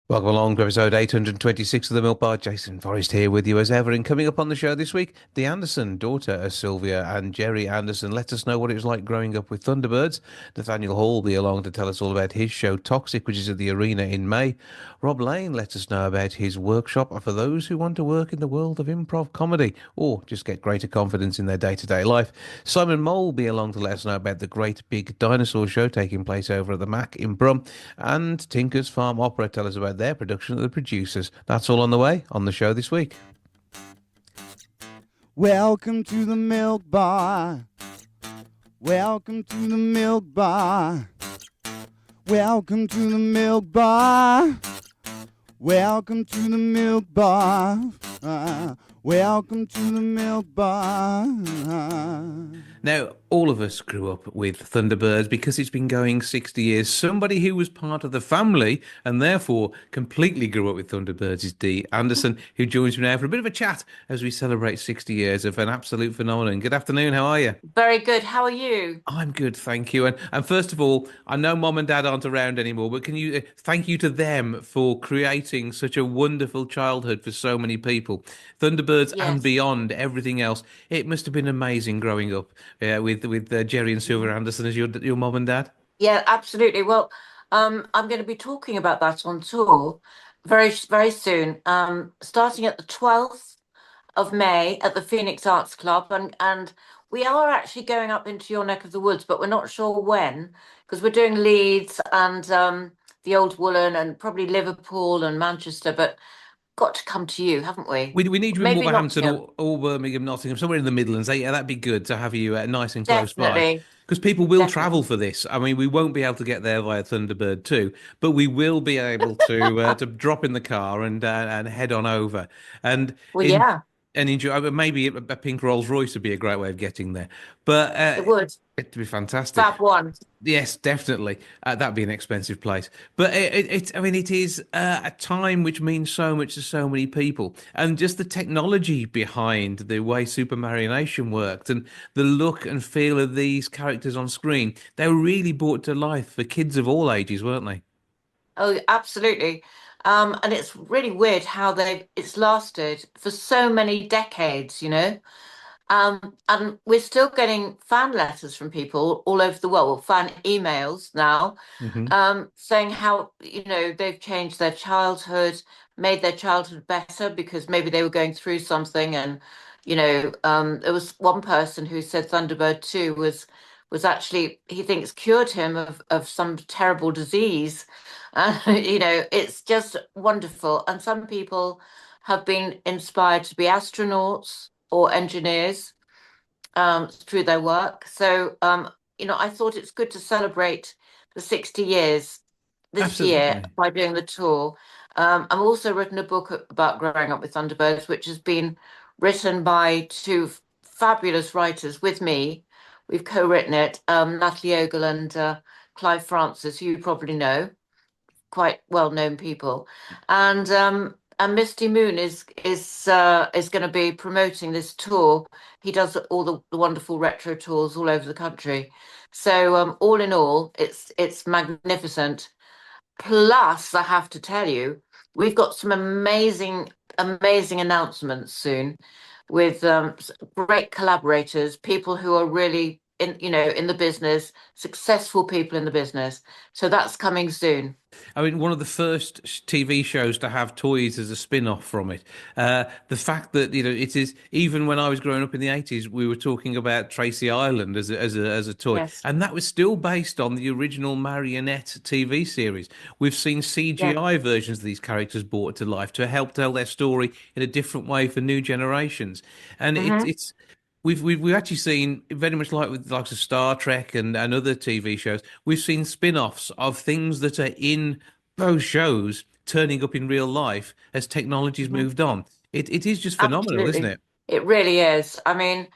Welcome along to episode 826 of the Milk Bar. Jason Forrest here with you as ever. And coming up on the show this week, Dee Anderson, daughter of Sylvia and Gerry Anderson, let us know what it was like growing up with Thunderbirds. Nathaniel Hall will be along to tell us all about his show Toxic, which is at the Arena in May. Rob Lane let us know about his workshop for those who want to work in the world of improv comedy or just get greater confidence in their day-to-day life. Simon Mole will be along to let us know about the Great Big Dinosaur Show taking place over at the Mac in Brum. And Tinker's Farm Opera tell us about their production of The Producers. That's all on the way on the show this week. Welcome to the Milk Bar. Welcome to the Milk Bar. Welcome to the Milk Bar. Welcome to the Milk Bar. Welcome to the Milk Bar. Now, all of us grew up with Thunderbirds because it's been going 60 years. Somebody who was part of the family and therefore completely grew up with Thunderbirds is Dee Anderson, who joins me now for a bit of a chat as we celebrate 60 years of an absolute phenomenon. Good afternoon, how are you? Very good. How are you? I'm good, thank you. And first of all, I know mom and dad aren't around anymore, but can you thank you to them for creating such a wonderful childhood for so many people? Thunderbirds and Yes. beyond, everything else. It must have been amazing growing up with Gerry and Sylvia Anderson as your mom and dad. Yeah, absolutely. Well, I'm going to be talking about that on tour very soon. Starting at the 12th of May at the Phoenix Arts Club, and we are actually going up into your neck of the woods, but we're not sure when because we're doing Leeds and the Old Woolen and probably Liverpool and Manchester, but got to come to you, haven't we? We need you in Maybe Wolverhampton Nottingham. or Birmingham, Nottingham, somewhere in the Midlands. Yeah, that'd be good to have you nice and close by. Definitely, Because people will travel definitely. for this. I mean, we won't be able to get there via Thunderbird 2, but we will be able to drop in the car and head on over. And Well, in yeah, and enjoy. Maybe a pink Rolls Royce would be a great way of getting there. But it would. it'd be fantastic. Fab one. Yes, definitely. That'd be an expensive place, but I mean, it is a time which means so much to so many people, and just the technology behind the way Super Marionation worked, and the look and feel of these characters on screen. They were really brought to life for kids of all ages, weren't they? Oh, absolutely. And it's really weird how it's lasted for so many decades, you know. And we're still getting fan letters from people all over the world, fan emails now, Hmm. saying how, they've changed their childhood, made their childhood better because maybe they were going through something. And, there was one person who said Thunderbird 2 was actually, he thinks, cured him of some terrible disease. It's just wonderful. And some people have been inspired to be astronauts or engineers through their work. So, I thought it's good to celebrate the 60 years this year Absolutely. by doing the tour. I've also written a book about growing up with Thunderbirds, which has been written by two fabulous writers with me. We've co-written it, Natalie Ogle and Clive Francis, who you probably know, quite well-known people, and Misty Moon is going to be promoting this tour. He does all the wonderful retro tours all over the country. So all in all, it's magnificent. Plus, I have to tell you, we've got some amazing announcements soon with great collaborators, people who are really in the business, successful people in the business. So that's coming soon. I mean, one of the first TV shows to have toys as a spin-off from it. The fact that it is even when I was growing up in the 80s, we were talking about Tracy Island as a toy, Yes. and that was still based on the original Marionette TV series. We've seen Yeah. CGI versions of these characters brought to life to help tell their story in a different way for new generations, and Hmm. it's. We've actually seen very much like with the likes of Star Trek and other TV shows. We've seen spin-offs of things that are in those shows turning up in real life as technology's Hmm. moved on. It is just phenomenal, isn't Absolutely. it? It really is. I mean,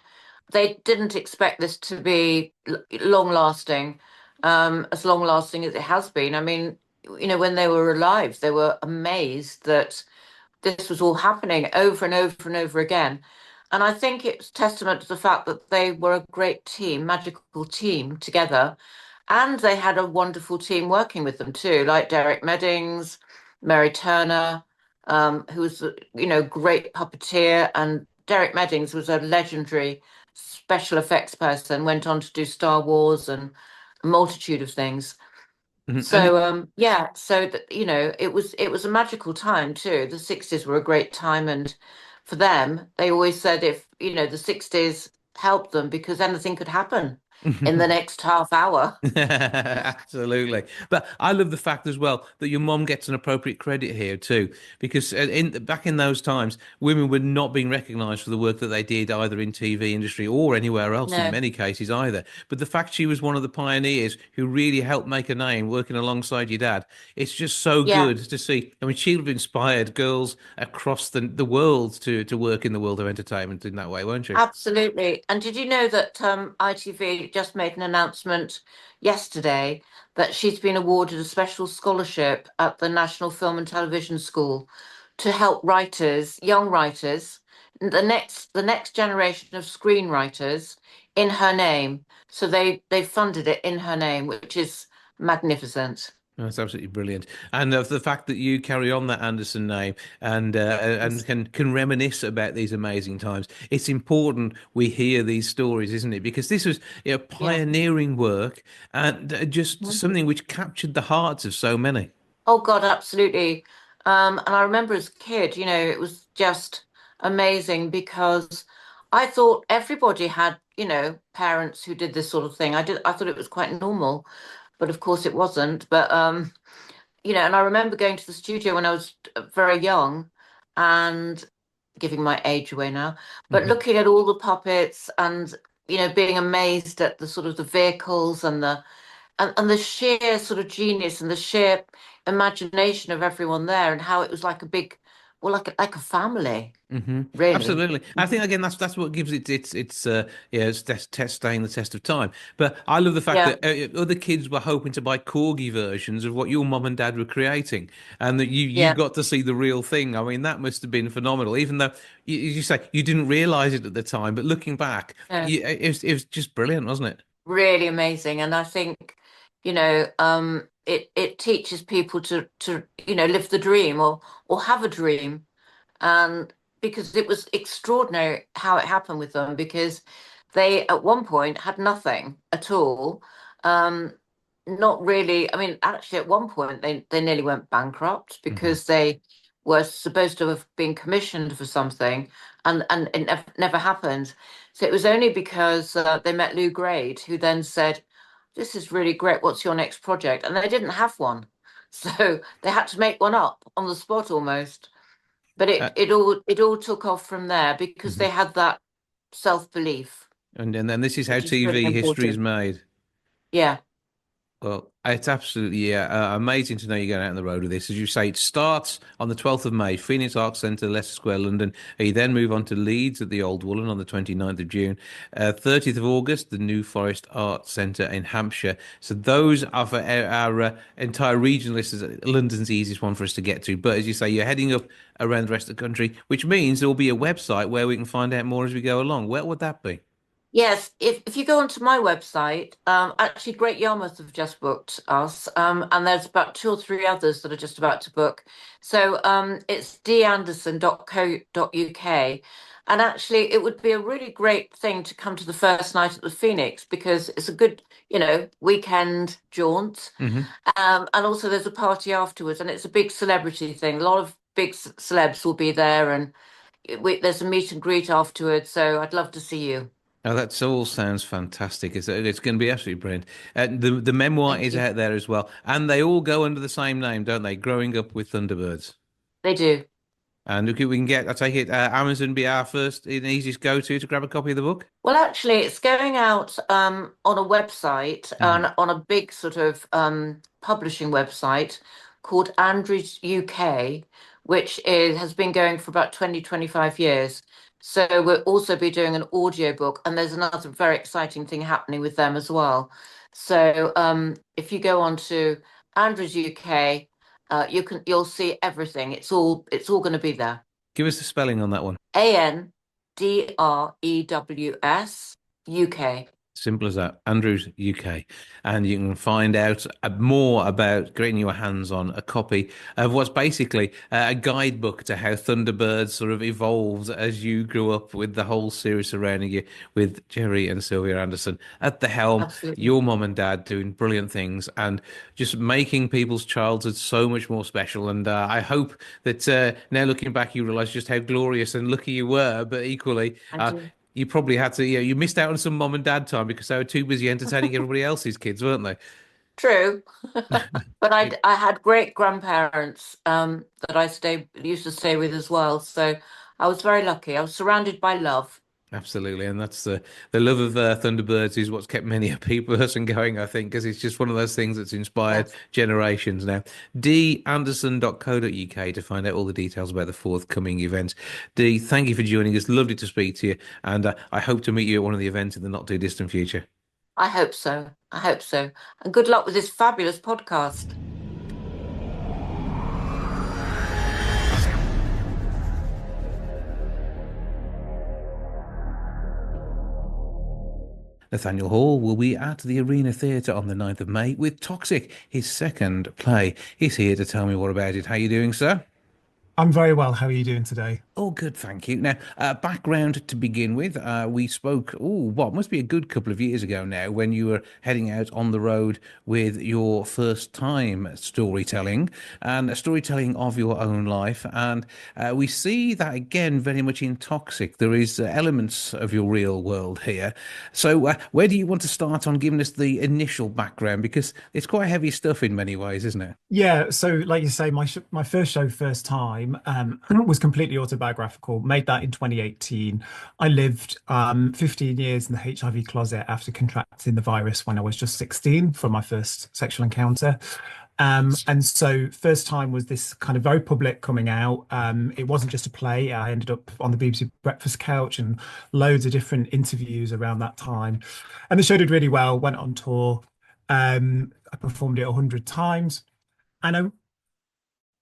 they didn't expect this to be long lasting, as long lasting as it has been. I mean, when they were alive, they were amazed that this was all happening over and over and over again. And I think it's testament to the fact that they were a great team, magical team together. And they had a wonderful team working with them too, like Derek Meddings. Mary Turner, who was, great puppeteer, and Derek Meddings was a legendary special effects person, went on to do Star Wars and a multitude of things. Mhm. And So yeah, so that it was a magical time too. The 60s were a great time, and for them, they always said if the 60s helped them because anything could happen in the next half hour. Absolutely. But I love the fact as well that your mom gets an appropriate credit here too, because in back in those times, women were not being recognized for the work that they did either in TV industry or anywhere else in No, many cases either. But the fact she was one of the pioneers who really helped make a name working alongside your dad, it's just so yeah. good to see. I mean, she'll have inspired girls across the world to work in the world of entertainment in that way, won't she? Absolutely. And did you know that ITV just made an announcement yesterday that she's been awarded a special scholarship at the National Film and Television School to help writers, young writers, the next generation of screenwriters in her name. So they funded it in her name, which is magnificent. That's absolutely brilliant, and the fact that you carry on that Anderson name and Yes. can reminisce about these amazing times. It's important we hear these stories, isn't it? Because this was Yeah. pioneering work and just something which captured the hearts of so many. Oh God, absolutely. And I remember as a kid, it was just amazing because I thought everybody had, parents who did this sort of thing. I thought it was quite normal, but of course it wasn't. But and I remember going to the studio when I was very young and giving my age away now, but Mhm. looking at all the puppets and being amazed at the sort of the vehicles and the sheer sort of genius and the sheer imagination of everyone there and how it was like a big, well, like a family, really. Absolutely. I think again that's what gives it's staying the test of time. But I love the fact Yeah, that other kids were hoping to buy corgi versions of what your mom and dad were creating, and that you yeah, got to see the real thing. I mean, that must have been phenomenal. Even though you say you didn't realize it at the time, but looking back, no, it was just brilliant, wasn't it? really amazing. And I think, it teaches people to live the dream or have a dream. And because it was extraordinary how it happened with them, because they at one point had nothing at all. Um, Not really. I mean, actually, at one point they nearly went bankrupt Hmm. because they were supposed to have been commissioned for something, and it never happened. So it was only because they met Lou Grade, who then said, "This is really great. What's your next project?" And they didn't have one, so they had to make one up on the spot almost. But Uh, it all took off from there because mhm. they had that self-belief, And then this is how which is really TV history is important. made. Yeah. Well, it's absolutely amazing to know you're going out on the road with this. As you say, it starts on the 12th of May, Phoenix Arts Centre, Leicester Square, London. You then move on to Leeds at the Old Woolen on the 29th of June. 30th of August, the New Forest Arts Centre in Hampshire. So those are for our entire region listeners. London's the easiest one for us to get to. But as you say, you're heading up around the rest of the country, which means there will be a website where we can find out more as we go along. Where would that be? Yes, if you go onto my website, actually Great Yarmouth have just booked us, and there's about two or three others that are just about to book. So it's deanderson.co.uk. And actually it would be a really great thing to come to the first night at the Phoenix because it's a good, weekend jaunt. Hmm. And also there's a party afterwards and it's a big celebrity thing. A lot of big celebs will be there and there's a meet and greet afterwards. So I'd love to see you. Oh, that all sounds fantastic. It's going to be absolutely brilliant. The memoir Thank is you. out there as well, and they all go under the same name, don't they? Growing Up with Thunderbirds. They do. And look, we can get. I take it Amazon be our first and easiest go to grab a copy of the book. Well, actually, it's going out on a website, Hmm. on a big sort of publishing website called Andrews UK, which has been going for about 20, 25 years. So we'll also be doing an audiobook, and there's another very exciting thing happening with them as well. So if you go on to Andrews UK, you'll see everything. It's all going to be there. Give us the spelling on that one. ANDREWS UK. Simple as that. Andrews UK. And you can find out more about getting your hands on a copy of what's basically a guidebook to how Thunderbirds sort of evolved as you grew up with the whole series surrounding you with Gerry and Sylvia Anderson at the helm, Absolutely. your mum and dad doing brilliant things and just making people's childhood so much more special. And I hope that now looking back, you realize just how glorious and lucky you were, but equally, And you. you probably had to, you missed out on some mum and dad time because they were too busy entertaining everybody else's kids, weren't they? True. But I had great grandparents that I used to stay with as well. So I was very lucky. I was surrounded by love. Absolutely, and that's the love of Thunderbirds is what's kept many a person going, I think, because it's just one of those things that's inspired Yes. generations now. Deanderson.co.uk to find out all the details about the forthcoming events. Dee, thank you for joining us. Lovely to speak to you, and I hope to meet you at one of the events in the not too distant future. I hope so. I hope so. And good luck with this fabulous podcast. Nathaniel Hall will be at the Arena Theatre on the 9th of May with Toxic, his second play. He's here to tell me more about it. How are you doing, sir? I'm very well. How are you doing today? Oh, good, thank you. Now, background to begin with, we spoke, what must be a good couple of years ago now, when you were heading out on the road with your first time storytelling and storytelling of your own life. And we see that again very much in Toxic. There is elements of your real world here. So, where do you want to start on giving us the initial background? Because it's quite heavy stuff in many ways, isn't it? Yeah, so like you say, my first show, first time, was completely autobiographical. Made that in 2018. I lived 15 years in the HIV closet after contracting the virus when I was just 16 from my first sexual encounter. And so first time was this kind of very public coming out. It wasn't just a play. I ended up on the BBC Breakfast Couch and loads of different interviews around that time. And the show did really well, went on tour. I performed it 100 times. And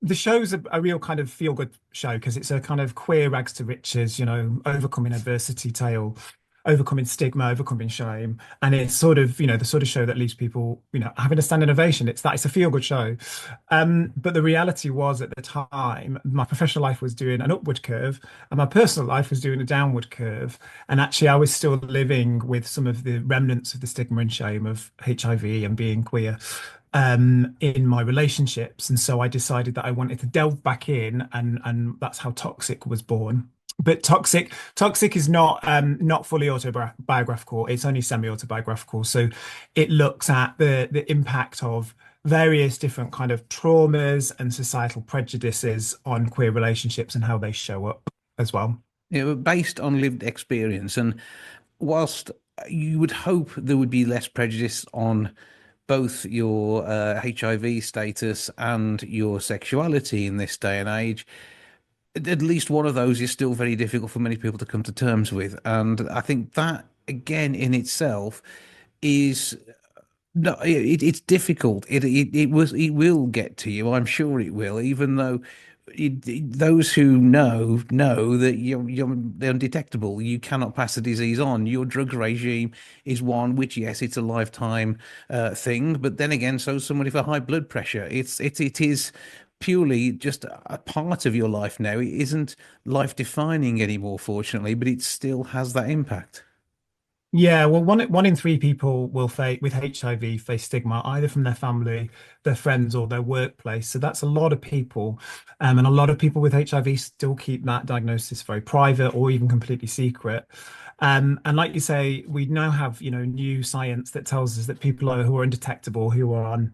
the show's a real kind of feel-good show because it's a kind of queer rags to riches, overcoming adversity tale, overcoming stigma, overcoming shame. And it's sort of, the sort of show that leaves people, having a standing ovation. It's a feel-good show. But the reality was at the time, my professional life was doing an upward curve and my personal life was doing a downward curve. And actually, I was still living with some of the remnants of the stigma and shame of HIV and being queer in my relationships. And so I decided that I wanted to delve back in and that's how Toxic was born. But Toxic is not fully autobiographical. It's only semi-autobiographical. So it looks at the impact of various different kind of traumas and societal prejudices on queer relationships and how they show up as well. Based on lived experience. And whilst you would hope there would be less prejudice on both your HIV status and your sexuality in this day and age, at least one of those is still very difficult for many people to come to terms with. And I think that, again, in itself is no, it's difficult. It will get to you. I'm sure it will, even though those who know that you're undetectable. You cannot pass the disease on. Your drug regime is one which, yes, it's a lifetime thing, but then again, so is somebody for high blood pressure. It is purely just a part of your life now. It isn't life defining anymore, fortunately, but it still has that impact. Yeah, well, one in three people will face with HIV face stigma either from their family, their friends, or their workplace. So that's a lot of people, and a lot of people with HIV still keep that diagnosis very private or even completely secret. And like you say, we now have new science that tells us that people who are undetectable, who are on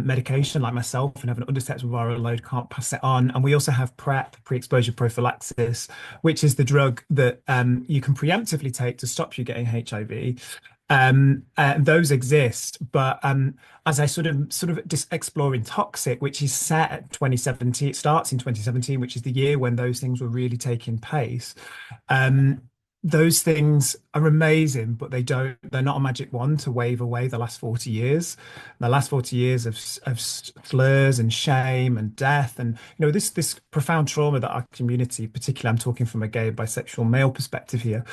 medication, like myself, and have an undetectable viral load, can't pass it on. And we also have PrEP, pre-exposure prophylaxis, which is the drug that you can preemptively take to stop you getting HIV. Those exist, but as I sort of just exploring Toxic, which is set at 2017, it starts in 2017, which is the year when those things were really taking place. Those things are amazing, but they're not a magic wand to wave away the last 40 years. The last 40 years of slurs and shame and death and this profound trauma that our community, particularly I'm talking from a gay bisexual male perspective here,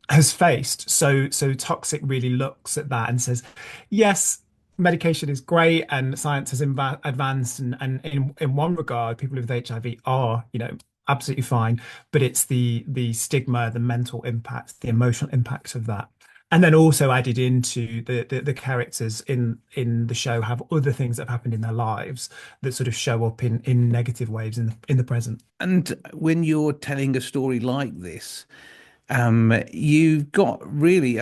has faced. So Toxic really looks at that and says, yes, medication is great and science has advanced, and in one regard, people with HIV are, absolutely fine, but it's the stigma, the mental impact, the emotional impact of that. And then also added into the characters in the show have other things that have happened in their lives that sort of show up in negative waves in the present. And when you're telling a story like this, you've got really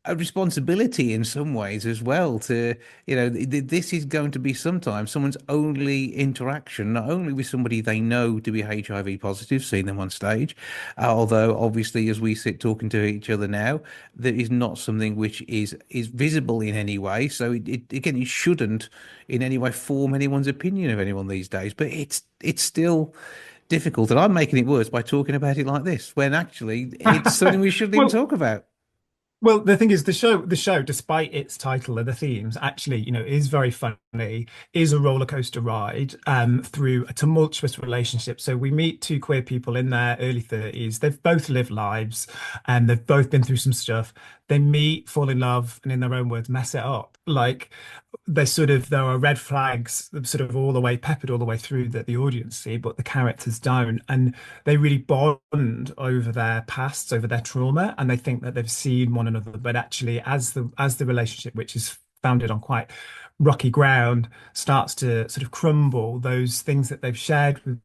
a responsibility in some ways as well to, this is going to be sometimes someone's only interaction, not only with somebody they know to be HIV positive, seeing them on stage, although obviously as we sit talking to each other now, there is not something which is visible in any way. So again, it shouldn't in any way form anyone's opinion of anyone these days, but it's still difficult, and I'm making it worse by talking about it like this, when actually it's something we shouldn't even Well, talk about. Well, the thing is, the show, despite its title and the themes, actually, is very funny, is a roller coaster ride through a tumultuous relationship. So we meet two queer people in their early 30s. They've both lived lives and they've both been through some stuff. They meet, fall in love, and in their own words, mess it up. Like there are red flags sort of all the way peppered all the way through that the audience see, but the characters don't. And they really bond over their pasts, over their trauma, and they think that they've seen one another. But actually, as the relationship, which is founded on quite rocky ground, starts to sort of crumble, those things that they've shared with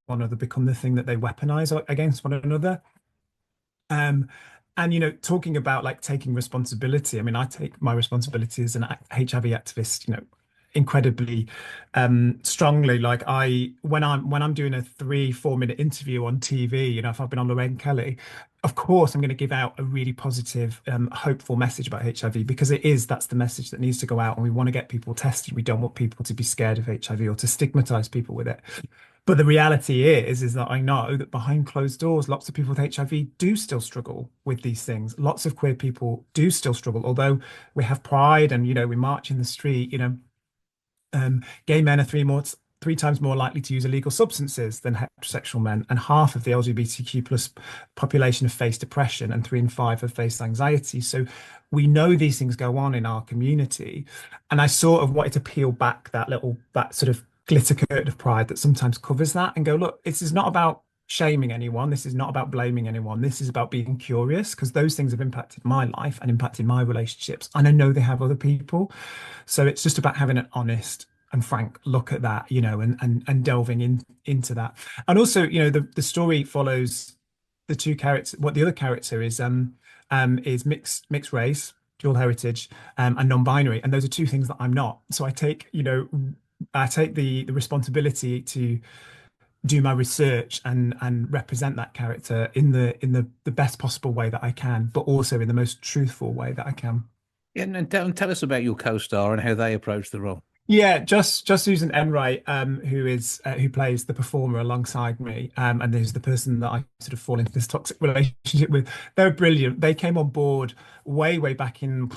one another become the thing that they weaponize against one another. Um, and talking about like taking responsibility, I mean, I take my responsibility as an HIV activist, incredibly strongly. Like when I'm doing a 3-4 minute interview on TV, if I've been on Lorraine Kelly, of course I'm going to give out a really positive, hopeful message about HIV, because that's the message that needs to go out, and we want to get people tested. We don't want people to be scared of HIV or to stigmatize people with it. But the reality is that I know that behind closed doors, lots of people with HIV do still struggle with these things. Lots of queer people do still struggle, although we have pride and, we march in the street, gay men are three times more likely to use illegal substances than heterosexual men, and half of the LGBTQ plus population have faced depression, and 3 in 5 have faced anxiety. So we know these things go on in our community, and I sort of wanted to peel back that sort of glitter curtain of pride that sometimes covers that, and go, look, this is not about shaming anyone. This is not about blaming anyone. This is about being curious, because those things have impacted my life and impacted my relationships, and I know they have other people. So it's just about having an honest and frank look at that, and delving into that. And also, the story follows the two characters. What the other character is mixed race, dual heritage, and non-binary, and those are two things that I'm not. So I take the responsibility to do my research and represent that character in the best possible way that I can, but also in the most truthful way that I can. Yeah, and tell us about your co-star and how they approach the role. Yeah, just Susan Enright, who plays the performer alongside me, and is the person that I sort of fall into this toxic relationship with. They're brilliant. They came on board way back in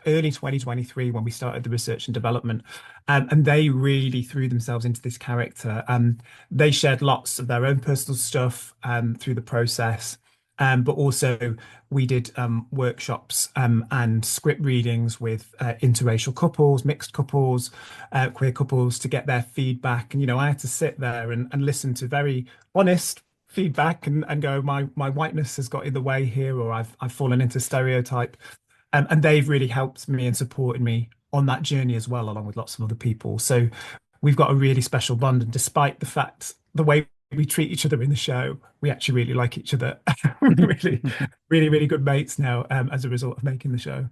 early 2023 when we started the research and development, and they really threw themselves into this character. They shared lots of their own personal stuff through the process. But also we did workshops and script readings with interracial couples, mixed couples, queer couples, to get their feedback. And, I had to sit there and listen to very honest feedback and go, my whiteness has got in the way here, or I've fallen into stereotype. And they've really helped me and supported me on that journey as well, along with lots of other people. So we've got a really special bond. And despite the fact, the way we treat each other in the show, we actually really like each other. We're really good mates now, as a result of making the show.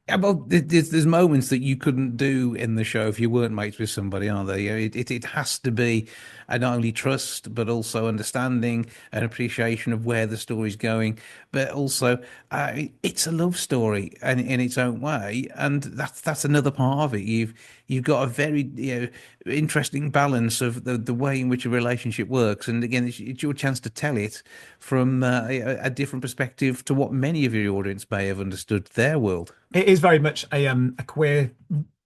Yeah, well, there's moments that you couldn't do in the show if you weren't mates with somebody, aren't there? It has to be not only trust, but also understanding and appreciation of where the story's going. But also, it's a love story and in its own way, and that's another part of it. You've got a very interesting balance of the way in which a relationship works, and again, it's your chance to tell it from a different perspective to what many of your audience may have understood their world. It is very much a queer,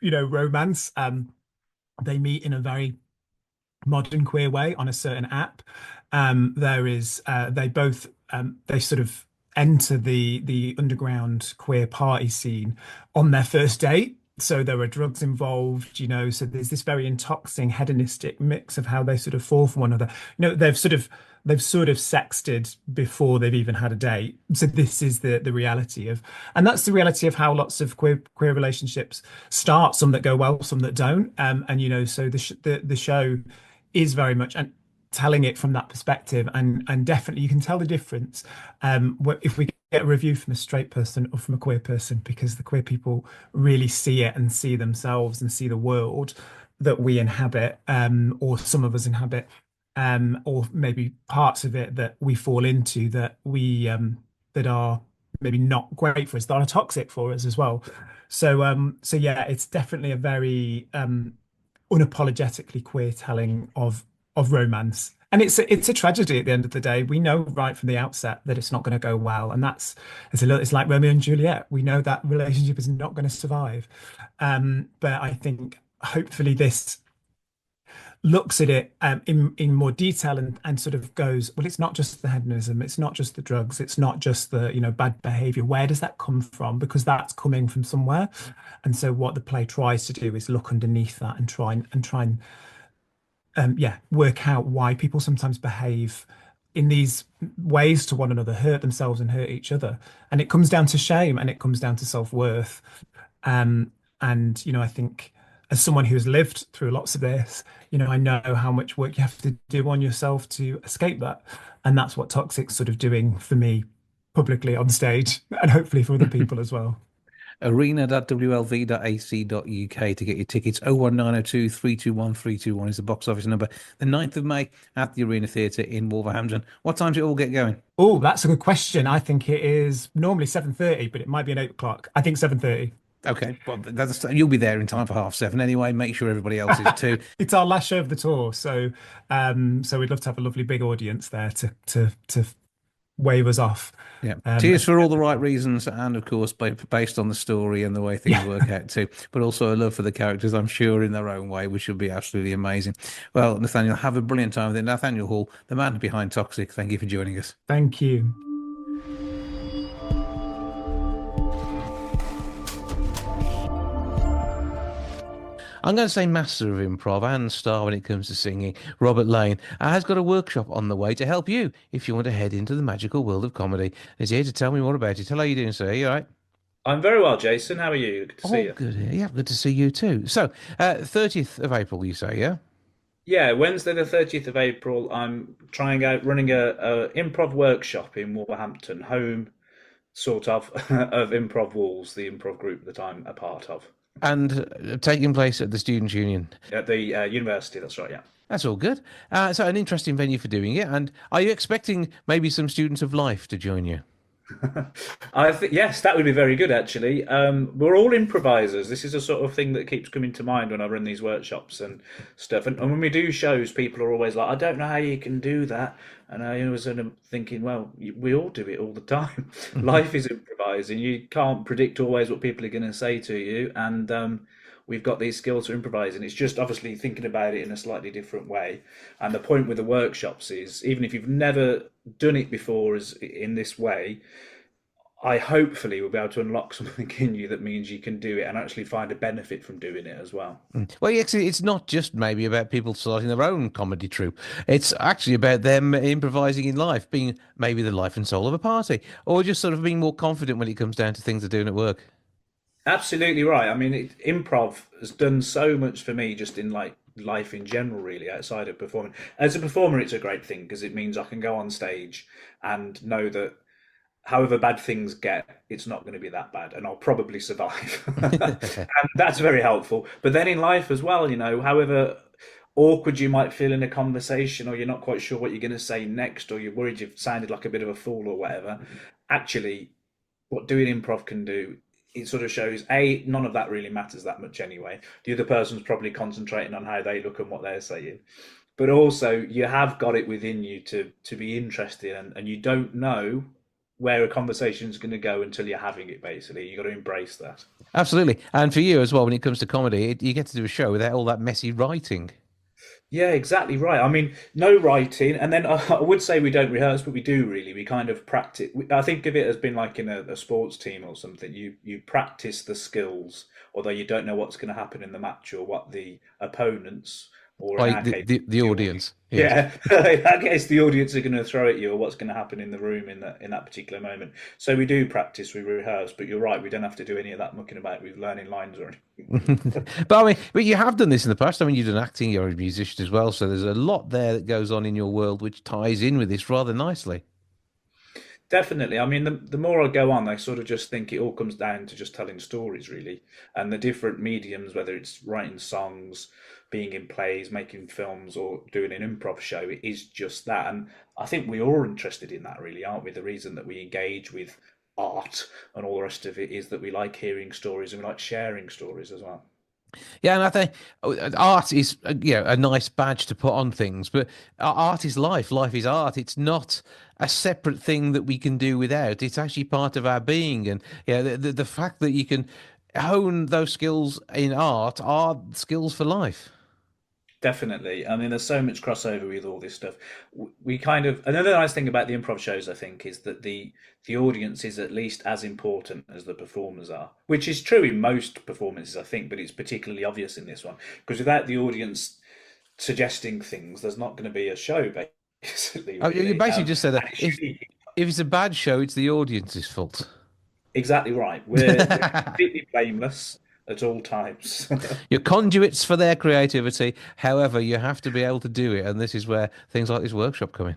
romance. They meet in a very modern queer way on a certain app. There is they both they sort of enter the underground queer party scene on their first date. So there are drugs involved, so there's this very intoxicating hedonistic mix of how they sort of fall from one another. They've sort of sexted before they've even had a date. So this is the reality of, and that's the reality of how lots of queer relationships start. Some that go well, some that don't. So the show is very much and telling it from that perspective, and definitely you can tell the difference if we get a review from a straight person or from a queer person, because the queer people really see it and see themselves and see the world that we inhabit, or some of us inhabit, or maybe parts of it that we fall into that we that are maybe not great for us, that are toxic for us as well. So yeah, it's definitely a very unapologetically queer telling of romance. And it's a tragedy at the end of the day. We know right from the outset that it's not going to go well, and it's like Romeo and Juliet. We know that relationship is not going to survive. But I think hopefully this looks at it in more detail and sort of goes, well, it's not just the hedonism, it's not just the drugs, it's not just the bad behavior. Where does that come from? Because that's coming from somewhere. And so what the play tries to do is look underneath that and try and work out why people sometimes behave in these ways to one another, hurt themselves and hurt each other. And it comes down to shame, and it comes down to self-worth. And I think as someone who's lived through lots of this, I know how much work you have to do on yourself to escape that. And that's what Toxic's sort of doing for me publicly on stage, and hopefully for other people as well. arena.wlv.ac.uk to get your tickets. 01902 321 321 is the box office number. The 9th of May at the Arena Theatre in Wolverhampton. What time does it all get going? Oh, that's a good question. I think it is normally 7:30, but it might be an 8 o'clock. I think 7:30. Okay, well, you'll be there in time for 7:30 anyway. Make sure everybody else is too. It's our last show of the tour, so we'd love to have a lovely big audience there to wave us off. Yeah, Tears for all the right reasons, and of course based on the story and the way things work out too, but also a love for the characters, I'm sure, in their own way, which will be absolutely amazing. Well, Nathaniel, have a brilliant time with it. Nathaniel Hall, the man behind Toxic, thank you for joining us. Thank you. I'm going to say master of improv and star when it comes to singing, Robert Lane, has got a workshop on the way to help you if you want to head into the magical world of comedy. He's here to tell me more about it. How are you doing, sir? Are you all right? I'm very well, Jason. How are you? Good to see you. Good. Yeah, good to see you too. So, 30th of April, you say, yeah? Yeah, Wednesday the 30th of April, I'm running a improv workshop in Wolverhampton, home sort of Improv Walls, the improv group that I'm a part of. And taking place at the Students' Union. At the university, that's right, yeah. That's all good. So an interesting venue for doing it. And are you expecting maybe some students of life to join you? I think yes, that would be very good actually. We're all improvisers. This is a sort of thing that keeps coming to mind when I run these workshops and stuff. And when we do shows, people are always like, "I don't know how you can do that." And I was sort of thinking, well, we all do it all the time. Life is improvising. You can't predict always what people are going to say to you, and we've got these skills to improvise, and it's just obviously thinking about it in a slightly different way. And the point with the workshops is, even if you've never done it before as in this way, I hopefully will be able to unlock something in you that means you can do it and actually find a benefit from doing it as well. Well, actually, it's not just maybe about people starting their own comedy troupe. It's actually about them improvising in life, being maybe the life and soul of a party, or just sort of being more confident when it comes down to things they're doing at work. Absolutely right. I mean, improv has done so much for me just in like life in general, really, outside of performing. As a performer, it's a great thing because it means I can go on stage and know that however bad things get, it's not going to be that bad and I'll probably survive. And that's very helpful. But then in life as well, however awkward you might feel in a conversation, or you're not quite sure what you're going to say next, or you're worried you've sounded like a bit of a fool or whatever, actually what doing improv can do, it sort of shows, none of that really matters that much anyway. The other person's probably concentrating on how they look and what they're saying. But also, you have got it within you to be interested, and you don't know where a conversation is going to go until you're having it, basically. You've got to embrace that. Absolutely. And for you as well, when it comes to comedy, you get to do a show without all that messy writing. Yeah, exactly right. I mean, no writing, and then I would say we don't rehearse, but we do really. We kind of practice. I think of it as being like in a sports team or something. You practice the skills, although you don't know what's going to happen in the match or what the opponents, or in Like our the, case, the the audience. audience, yes. Yeah, in that case, the audience are going to throw at you, or what's going to happen in the room in that particular moment. So we do practice, we rehearse, but you're right, we don't have to do any of that mucking about with learning lines or anything. But I mean, but you have done this in the past. I mean, you've done acting, you're a musician as well, so there's a lot there that goes on in your world which ties in with this rather nicely. Definitely. I mean, the more I go on, I sort of just think it all comes down to just telling stories, really. And the different mediums, whether it's writing songs, being in plays, making films, or doing an improv show, it is just that. And I think we're all interested in that, really, aren't we? The reason that we engage with art and all the rest of it is that we like hearing stories and we like sharing stories as well. Yeah, and I think art is a nice badge to put on things, but art is life. Life is art. It's not a separate thing that we can do without. It's actually part of our being, and yeah, the fact that you can hone those skills in art are skills for life. Definitely. I mean, there's so much crossover with all this stuff. We kind of another nice thing about the improv shows, I think, is that the audience is at least as important as the performers are, which is true in most performances, I think, but it's particularly obvious in this one because without the audience suggesting things, there's not going to be a show, basically, Oh, you really. basically just said that And it should if be if it's a bad show, it's the audience's fault. exactly right. We're completely blameless at all times. You're conduits for their creativity. However, you have to be able to do it, and this is where things like this workshop come in.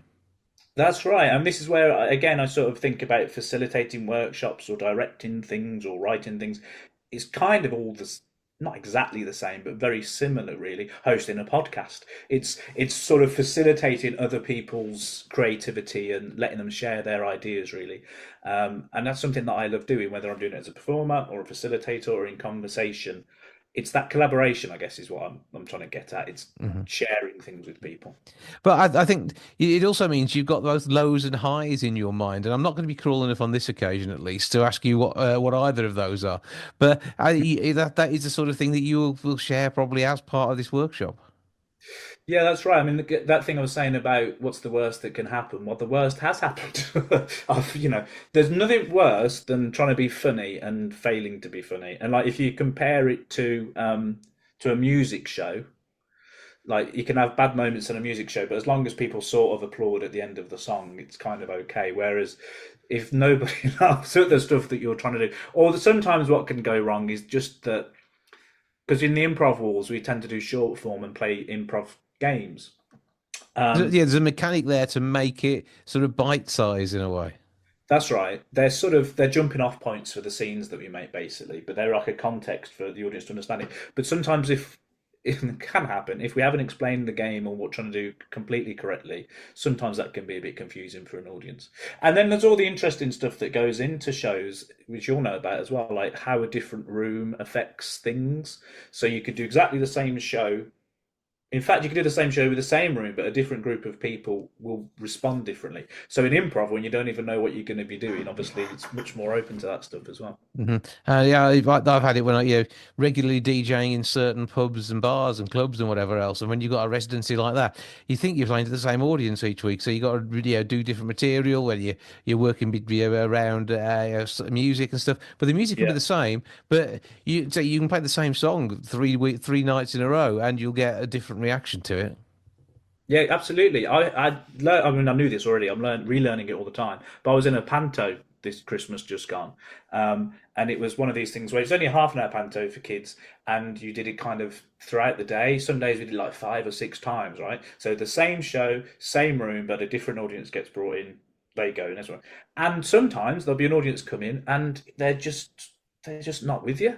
That's right. And this is where, again, I sort of think about facilitating workshops or directing things or writing things. It's kind of all this, not exactly the same, but very similar, really. Hosting a podcast. It's sort of facilitating other people's creativity and letting them share their ideas, really. And that's something that I love doing, whether I'm doing it as a performer or a facilitator or in conversation. It's that collaboration, I guess, is what I'm trying to get at. It's sharing things with people. But I think it also means you've got both lows and highs in your mind, and I'm not going to be cruel enough on this occasion, at least, to ask you what either of those are. But that is the sort of thing that you will share probably as part of this workshop. Yeah, that's right. I mean, that thing I was saying about what's the worst that can happen. Well, the worst has happened. There's nothing worse than trying to be funny and failing to be funny. And like, if you compare it to a music show, like you can have bad moments in a music show, but as long as people sort of applaud at the end of the song, it's kind of okay. Whereas if nobody laughs at the stuff that you're trying to do, or sometimes what can go wrong is just that because in the improv walls we tend to do short form and play improv games. Yeah, there's a mechanic there to make it sort of bite size in a way. That's right. They're jumping off points for the scenes that we make basically, but they're like a context for the audience to understand it. But sometimes if it can happen if we haven't explained the game or what we're trying to do completely correctly, sometimes that can be a bit confusing for an audience. And then there's all the interesting stuff that goes into shows, which you'll know about as well, like how a different room affects things. So you could do exactly the same show. In fact, you could do the same show with the same room, but a different group of people will respond differently. So in improv, when you don't even know what you're going to be doing, obviously it's much more open to that stuff as well. Yeah, I've had it when I regularly DJing in certain pubs and bars and clubs and whatever else. And when you've got a residency like that, you think you're playing to the same audience each week, so you got to do different material when you're working around music and stuff. But the music will be Yeah. the same, but you can play the same song 3 nights in a row, and you'll get a different reaction to it. Yeah, absolutely. I mean, I knew this already. I'm relearning it all the time. But I was in a panto this Christmas just gone, and it was one of these things where it's only a half an hour panto for kids, and you did it kind of throughout the day. Some days we did like 5 or 6 times, right? So the same show, same room, but a different audience gets brought in. They go and that's right. And sometimes there'll be an audience come in, and they're just not with you,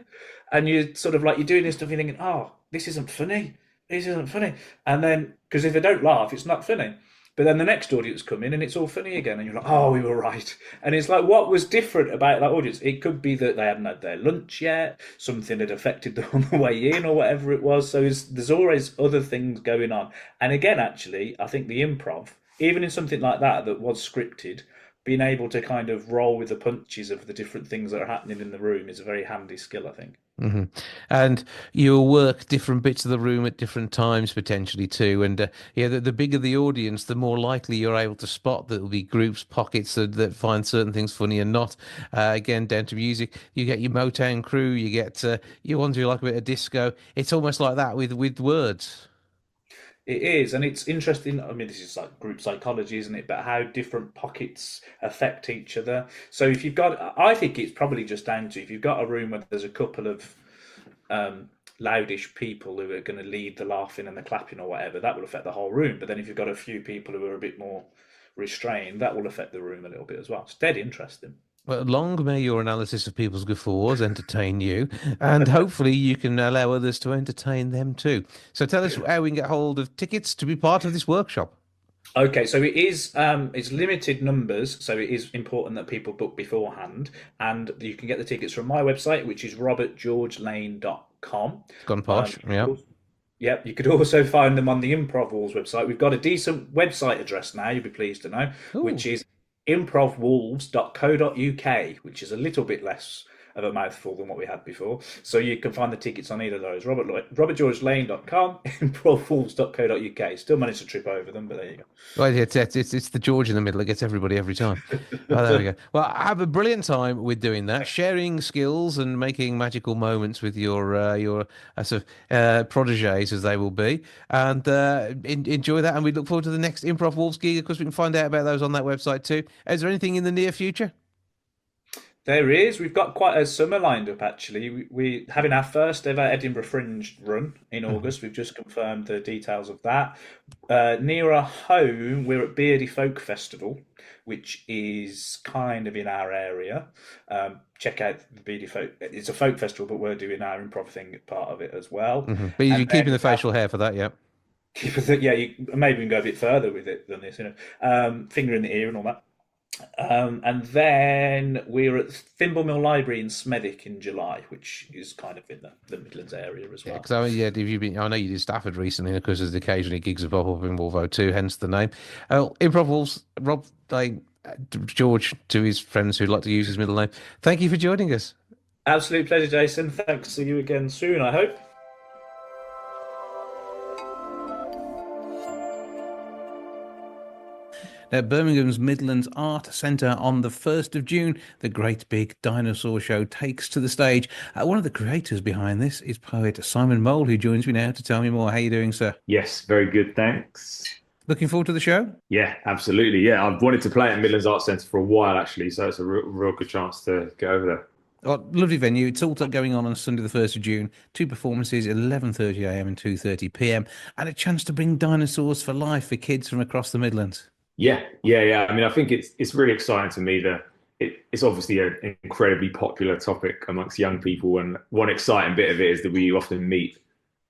and you sort of like you're doing this stuff, you're thinking, oh, this isn't funny. This isn't funny. And then, because if they don't laugh, it's not funny. But then the next audience come in and it's all funny again. And you're like, oh, we were right. And it's like, what was different about that audience? It could be that they hadn't had their lunch yet, something had affected them on the way in or whatever it was. So there's always other things going on. And again, actually, I think the improv, even in something like that was scripted, being able to kind of roll with the punches of the different things that are happening in the room is a very handy skill, I think. Hmm. And you'll work different bits of the room at different times potentially too. And yeah, the bigger the audience, the more likely you're able to spot that there'll be groups, pockets that find certain things funny and not. Again, down to music, you get your Motown crew, you get your ones who like a bit of disco. It's almost like that with words. It is, and it's interesting. I mean, this is like group psychology, isn't it? But how different pockets affect each other. So if you've got, I think it's probably just down to if you've got a room where there's a couple of loudish people who are going to lead the laughing and the clapping or whatever, that will affect the whole room. But then if you've got a few people who are a bit more restrained, that will affect the room a little bit as well. It's dead interesting. Well, long may your analysis of people's guffaws entertain you, and hopefully you can allow others to entertain them too. So tell us how we can get hold of tickets to be part of this workshop. Okay, so it is it's limited numbers, so it is important that people book beforehand, and you can get the tickets from my website, which is robertgeorgelane.com. It's gone posh, yeah. Yep, you could also find them on the Improv Walls website. We've got a decent website address now, you'll be pleased to know, Ooh. which is improvwolves.co.uk, which is a little bit less of a mouthful than what we had before. So you can find the tickets on either of those. robertgeorgelane.com, improvwolves.co.uk. Still managed to trip over them, but there you go. Well, it's the George in the middle that gets everybody every time. Oh, there we go. Well, have a brilliant time with doing that, sharing skills and making magical moments with your sort of proteges as they will be, and enjoy that. And we look forward to the next Improv Wolves gig. Of course, we can find out about those on that website too. Is there anything in the near future? There is. We've got quite a summer lined up, actually. We're having our first ever Edinburgh Fringe run in August. We've just confirmed the details of that. Near our home, we're at Beardy Folk Festival, which is kind of in our area. Check out the Beardy Folk. It's a folk festival, but we're doing our improv thing part of it as well. But you're keeping the facial hair for that, yeah? Yeah, maybe we can go a bit further with it than this, finger in the ear and all that. And then we're at Thimble Mill Library in Smethwick in July, which is kind of in the Midlands area as well. Because I know you did Stafford recently, and of course, there's occasionally gigs that pop up in Wolvo too, hence the name. Improv Wolves, Rob, George, to his friends who'd like to use his middle name. Thank you for joining us. Absolute pleasure, Jason. Thanks. See you again soon, I hope. At Birmingham's Midlands Art Centre on the 1st of June, the Great Big Dinosaur Show takes to the stage. One of the creators behind this is poet Simon Mole, who joins me now to tell me more. How are you doing, sir? Yes, very good, thanks. Looking forward to the show? Yeah, absolutely. Yeah, I've wanted to play at Midlands Art Centre for a while, actually, so it's a real good chance to get over there. Oh, lovely venue. It's all going on Sunday the 1st of June. 2 performances, 11:30 a.m. and 2:30 p.m. And a chance to bring dinosaurs for life for kids from across the Midlands. Yeah. I mean, I think it's really exciting to me that it's obviously an incredibly popular topic amongst young people. And one exciting bit of it is that we often meet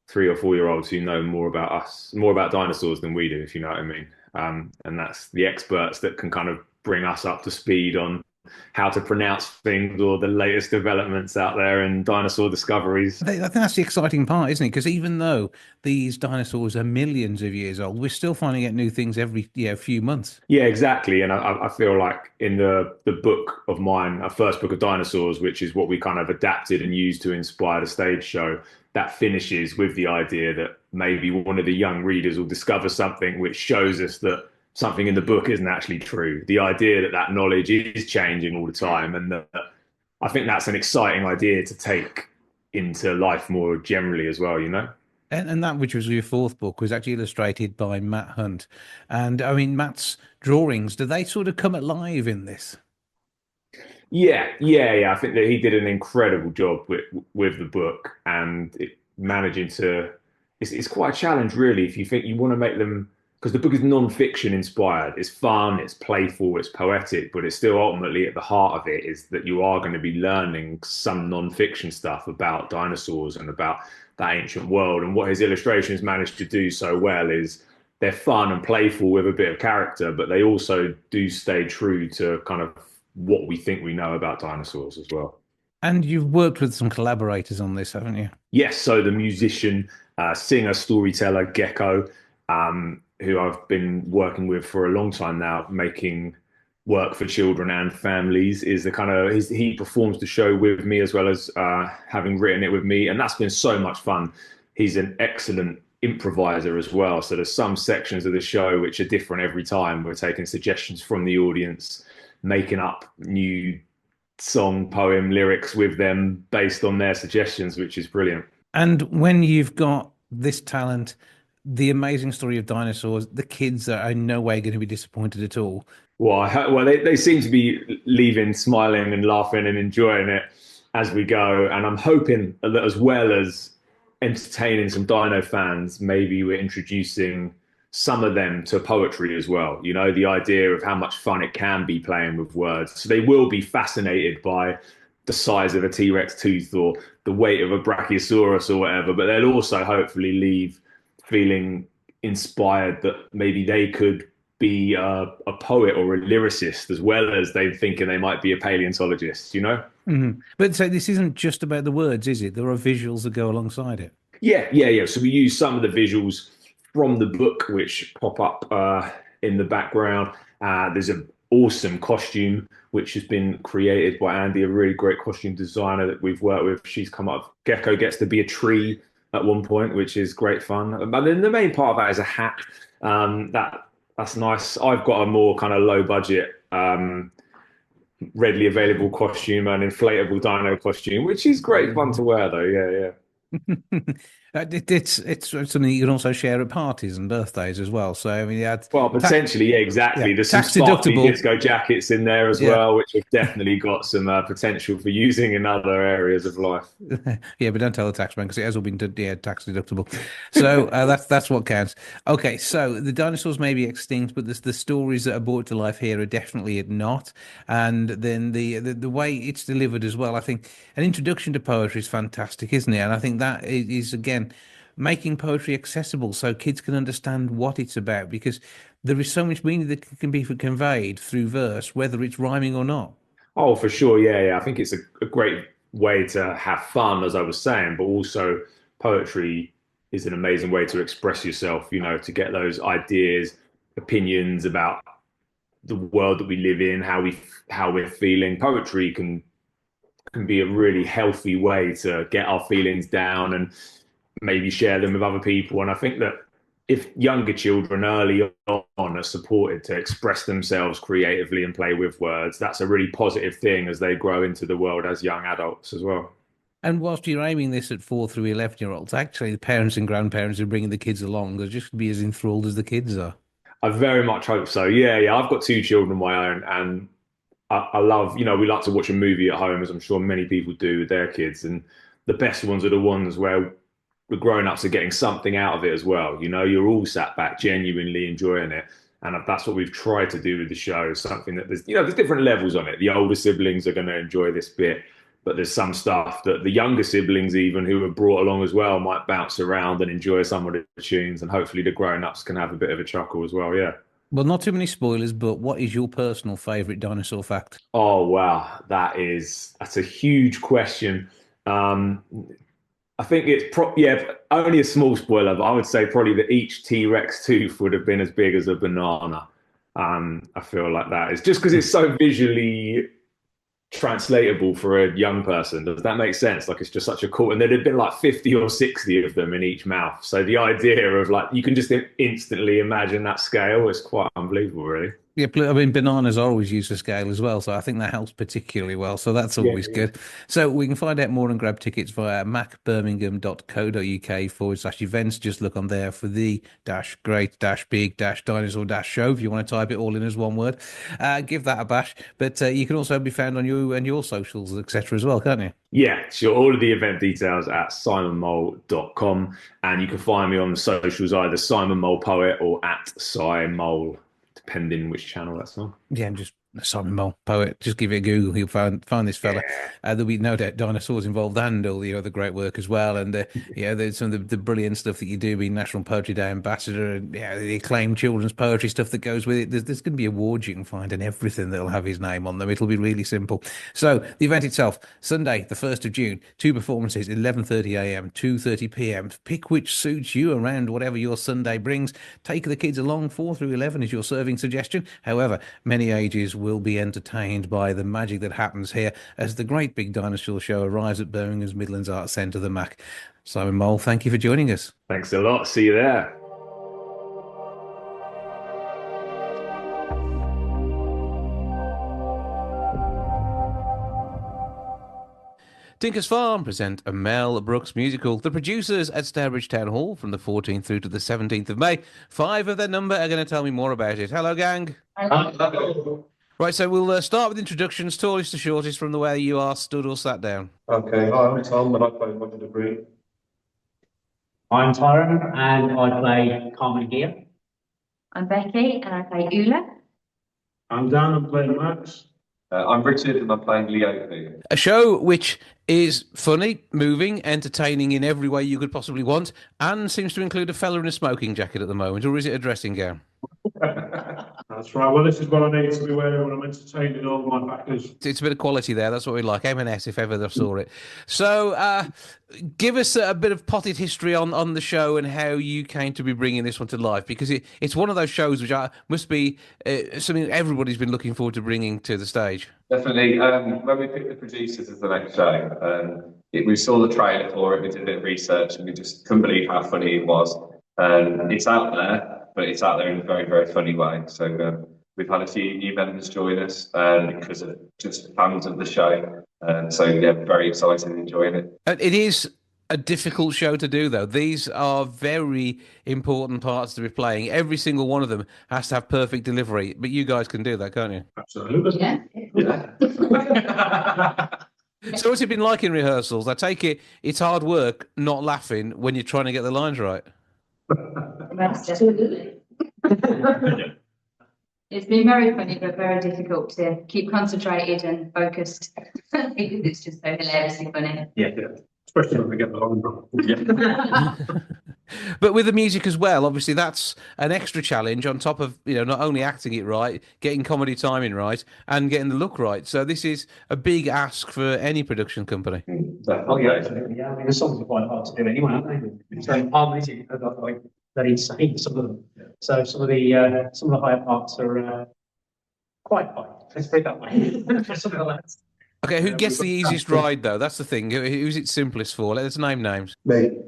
3 or 4-year-olds who know more about dinosaurs than we do, if you know what I mean. And that's the experts that can kind of bring us up to speed on how to pronounce things or the latest developments out there in dinosaur discoveries. I think that's the exciting part, isn't it? Because even though these dinosaurs are millions of years old, we're still finding out new things every few months. Yeah, exactly. And I feel like in the book of mine, our first book of dinosaurs, which is what we kind of adapted and used to inspire the stage show, that finishes with the idea that maybe one of the young readers will discover something which shows us that something in the book isn't actually true. The idea that knowledge is changing all the time. And I think that's an exciting idea to take into life more generally as well, And that, which was your 4th book, was actually illustrated by Matt Hunt. And I mean, Matt's drawings, do they sort of come alive in this? Yeah. I think that he did an incredible job with the book, and it's quite a challenge, really, if you think you want to make them, because the book is non-fiction inspired. It's fun, it's playful, it's poetic, but it's still ultimately at the heart of it is that you are going to be learning some non-fiction stuff about dinosaurs and about that ancient world. And what his illustrations managed to do so well is they're fun and playful with a bit of character, but they also do stay true to kind of what we think we know about dinosaurs as well. And you've worked with some collaborators on this, haven't you? Yes, so the musician, singer, storyteller, Gecko, who I've been working with for a long time now, making work for children and families, is the kind of he performs the show with me as well as having written it with me, and that's been so much fun. He's an excellent improviser as well, so there's some sections of the show which are different every time. We're taking suggestions from the audience, making up new song, poem, lyrics with them based on their suggestions, which is brilliant. And when you've got this talent, the amazing story of dinosaurs, the kids are in no way going to be disappointed at all. Well, they seem to be leaving smiling and laughing and enjoying it as we go. And I'm hoping that as well as entertaining some dino fans, maybe we're introducing some of them to poetry as well. You know, the idea of how much fun it can be playing with words. So they will be fascinated by the size of a T-Rex tooth or the weight of a Brachiosaurus or whatever, but they'll also hopefully leave feeling inspired that maybe they could be a poet or a lyricist as well as they thinking they might be a paleontologist, you know? Mm-hmm. But so this isn't just about the words, is it? There are visuals that go alongside it. Yeah. So we use some of the visuals from the book, which pop up in the background. There's an awesome costume, which has been created by Andy, a really great costume designer that we've worked with. She's come up. Gecko gets to be a tree at one point, which is great fun. But then the main part of that is a hat. That's nice. I've got a more kind of low budget, readily available costume, an inflatable dino costume, which is great fun to wear though. Yeah. It's something you can also share at parties and birthdays as well. So I mean, potentially, exactly. Yeah, there's some sparkly disco jackets in there as well, which have definitely got some potential for using in other areas of life. Yeah, but don't tell the taxman because it has all been tax deductible. So that's what counts. Okay, so the dinosaurs may be extinct, but the stories that are brought to life here are definitely not. And then the way it's delivered as well. I think an introduction to poetry is fantastic, isn't it? And I think that is again making poetry accessible so kids can understand what it's about, because there is so much meaning that can be conveyed through verse, whether it's rhyming or not. Oh, for sure. Yeah. I think it's a great way to have fun, as I was saying, but also poetry is an amazing way to express yourself, you know, to get those ideas, opinions about the world that we live in, how we're feeling. Poetry can be a really healthy way to get our feelings down and maybe share them with other people. And I think that if younger children early on are supported to express themselves creatively and play with words, that's a really positive thing as they grow into the world as young adults as well. And whilst you're aiming this at 4 through 11-year-olds, actually the parents and grandparents are bringing the kids along. They're just be as enthralled as the kids are. I very much hope so. Yeah. I've got 2 children of my own, and I love, you know, we like to watch a movie at home, as I'm sure many people do with their kids. And the best ones are the ones where the grown-ups are getting something out of it as well. You know, you're all sat back genuinely enjoying it. And that's what we've tried to do with the show. Something that there's different levels on it. The older siblings are going to enjoy this bit, but there's some stuff that the younger siblings, even who are brought along as well, might bounce around and enjoy some of the tunes. And hopefully the grown-ups can have a bit of a chuckle as well. Yeah. Well, not too many spoilers, but what is your personal favorite dinosaur fact? Oh, wow. That's a huge question. I think it's only a small spoiler, but I would say probably that each T-Rex tooth would have been as big as a banana. I feel like that is just because it's so visually translatable for a young person. Does that make sense? Like, it's just such a cool, and there'd have been like 50 or 60 of them in each mouth. So the idea of like, you can just instantly imagine that scale is quite unbelievable, really. Yeah, I mean, bananas are always used for scale as well, so I think that helps particularly well. So that's always good. So we can find out more and grab tickets via macbirmingham.co.uk/events. Just look on there for the great big dinosaur show if you want to type it all in as one word. Give that a bash. But you can also be found on you and your socials, etc. as well, can't you? Yeah, sure. All of the event details at simonmole.com, and you can find me on the socials, either Simon Mole Poet or at Simole, depending which channel that's on. Yeah, and just Simon Mole Poet. Just give it a Google. You'll find this fella. There'll be no doubt dinosaurs involved and all the other great work as well. And there's some of the brilliant stuff that you do, being National Poetry Day ambassador, and the acclaimed children's poetry stuff that goes with it. There's going to be awards you can find and everything that'll have his name on them. It'll be really simple. So the event itself, Sunday, the 1st of June, 2 performances, 11:30 a.m., 2:30 p.m. Pick which suits you around whatever your Sunday brings. Take the kids along. 4 through 11 is your serving suggestion. However, many ages will be entertained by the magic that happens here as the Great Big Dinosaur Show arrives at Birmingham's Midlands Arts Centre, the MAC. Simon Mole, thank you for joining us. Thanks a lot. See you there. Tinker's Farm present a Mel Brooks musical. The producers at Stourbridge Town Hall from the 14th through to the 17th of May. 5 of their number are going to tell me more about it. Hello, gang. Hello. Right, so we'll start with introductions, tallest to shortest, from the way you are stood or sat down. Okay, hi, I'm Tom and I play Roger the Green. I'm Tyrone and I play Carmen here. I'm Becky and I play Ula. I'm Dan, I'm playing Max. I'm Richard and I'm playing Leo here. A show which is funny, moving, entertaining in every way you could possibly want, and seems to include a fella in a smoking jacket at the moment, or is it a dressing gown? That's right, well this is what I need to be wearing when I'm entertaining all my backers. It's a bit of quality there, that's what we like. M&S, if ever they saw it. So, give us a bit of potted history on the show and how you came to be bringing this one to life, because it's one of those shows which must be something everybody's been looking forward to bringing to the stage. Definitely. When we picked the producers as the next show, we saw the trailer for it, we did a bit of research, and we just couldn't believe how funny it was. It's out there, but it's out there in a very, very funny way. So we've had a few new members join us because of just fans of the show. So yeah, very excited and enjoying it. It is a difficult show to do, though. These are very important parts to be playing. Every single one of them has to have perfect delivery, but you guys can do that, can't you? Absolutely. Yeah. So what's it been like in rehearsals? I take it's hard work not laughing when you're trying to get the lines right. Absolutely. It's been very funny, but very difficult to keep concentrated and focused because it's just so hilariously funny. Yeah. Especially when we get the long run. Yeah. But with the music as well, obviously that's an extra challenge on top of, not only acting it right, getting comedy timing right, and getting the look right. So this is a big ask for any production company. Oh yeah, absolutely. Yeah, I mean the songs are quite hard to do anyway, aren't they? It's very harmony, like they're insane, some of them. So some of the higher parts are quite high. Let's put it that way. Some of the lads. Okay, who gets the easiest ride though? That's the thing. Who's it simplest for? Let's name names. Me.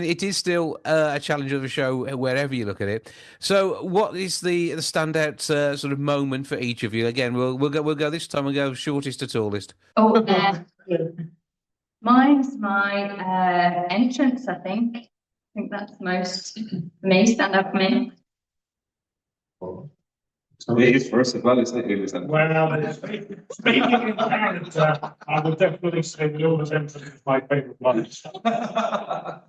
It is still a challenge of a show wherever you look at it. So, what is the standout sort of moment for each of you? Again, we'll go this time. We'll go shortest to tallest. Oh, mine's my entrance. I think that's most for me. Stand up for me. It is for us as well, isn't it? Well, speaking in character, I would definitely say the Ulmer's entrance is my favourite place. But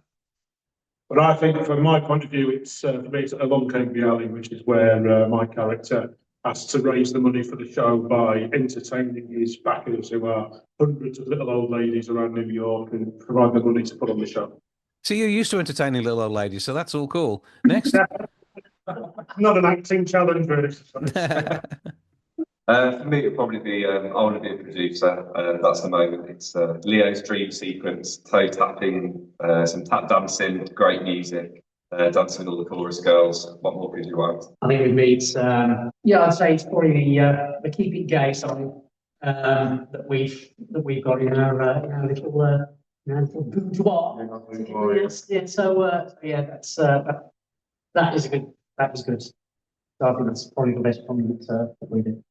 I think from my point of view, it's for me, it's Along Came the Alley, which is where my character has to raise the money for the show by entertaining his backers, who are hundreds of little old ladies around New York, and provide the money to put on the show. So you're used to entertaining little old ladies, so that's all cool. Next. Not an acting challenge, really. For me, it'll probably be I want to be a producer. That's the moment. It's Leo's dream sequence, toe tapping, some tap dancing, great music, dancing with all the chorus girls. What more could you want? I think with me, it's I'd say it's probably the Keep It Gay song that we've got in our little boudoir. Yes. So that is good. That was good. So I think that's probably the best one that we did.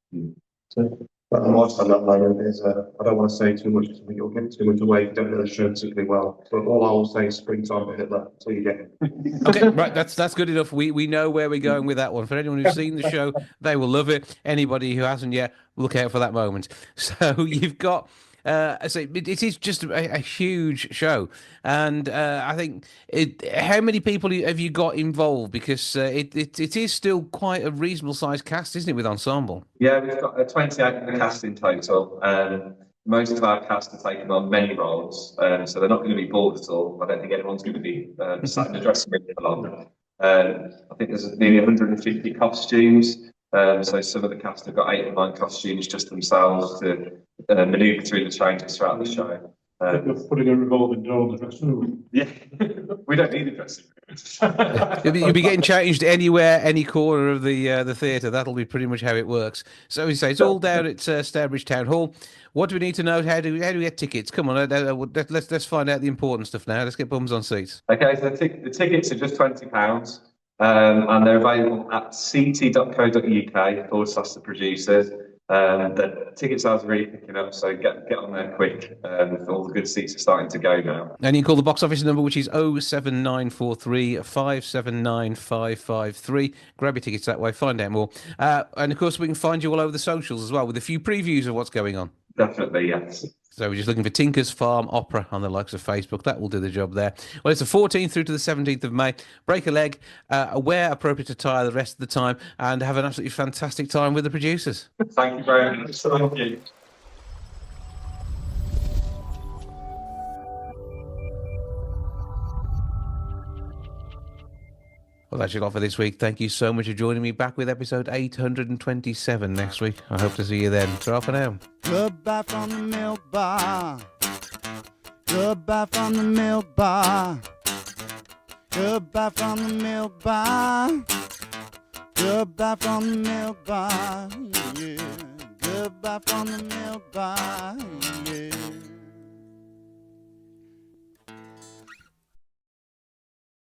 So, But the last on that moment is, I don't want to say too much because I think you'll give too much away if you don't know the show particularly well. But all I will say is springtime to Hitler until you get it. Okay, right, that's good enough. We know where we're going with that one. For anyone who's seen the show, they will love it. Anybody who hasn't yet, look out for that moment. So you've got... so it is just a huge show, and I think how many people have you got involved? Because it is still quite a reasonable sized cast, isn't it, with ensemble? Yeah, we've got 28 in the cast in total. Most of our cast are taking on many roles, so they're not going to be bored at all. I don't think anyone's going to be sat in the dressing room for long. I think there's nearly 150 costumes. So some of the cast have got 8 or 9 costumes just themselves to manoeuvre through the changes throughout the show. We're putting a revolving door in the dressing room. Yeah, we don't need a dressing room. You'll be getting changed anywhere, any corner of the theatre. That'll be pretty much how it works. So we say it's all down at Stourbridge Town Hall. What do we need to know? How do we get tickets? Come on, let's find out the important stuff now. Let's get bums on seats. Okay, so the tickets are just £20, and they're available at ct.co.uk/the producers. The ticket sales are really picking up, so get on there quick. All the good seats are starting to go now. And you can call the box office number, which is 07943 579 553. Grab your tickets that way, find out more. And of course, we can find you all over the socials as well with a few previews of what's going on. Definitely, yes. So we're just looking for Tinker's Farm Opera on the likes of Facebook. That will do the job there. Well, it's the 14th through to the 17th of May. Break a leg, wear appropriate attire the rest of the time, and have an absolutely fantastic time with the producers. Thank you very much. Thank you. Well, that's it all for this week. Thank you so much for joining me. Back with episode 827 next week. I hope to see you then. Ta for now. Goodbye from the milk bar. Goodbye from the milk bar. Goodbye from the milk bar. Goodbye from the milk bar. Yeah. Goodbye from the milk bar. Yeah.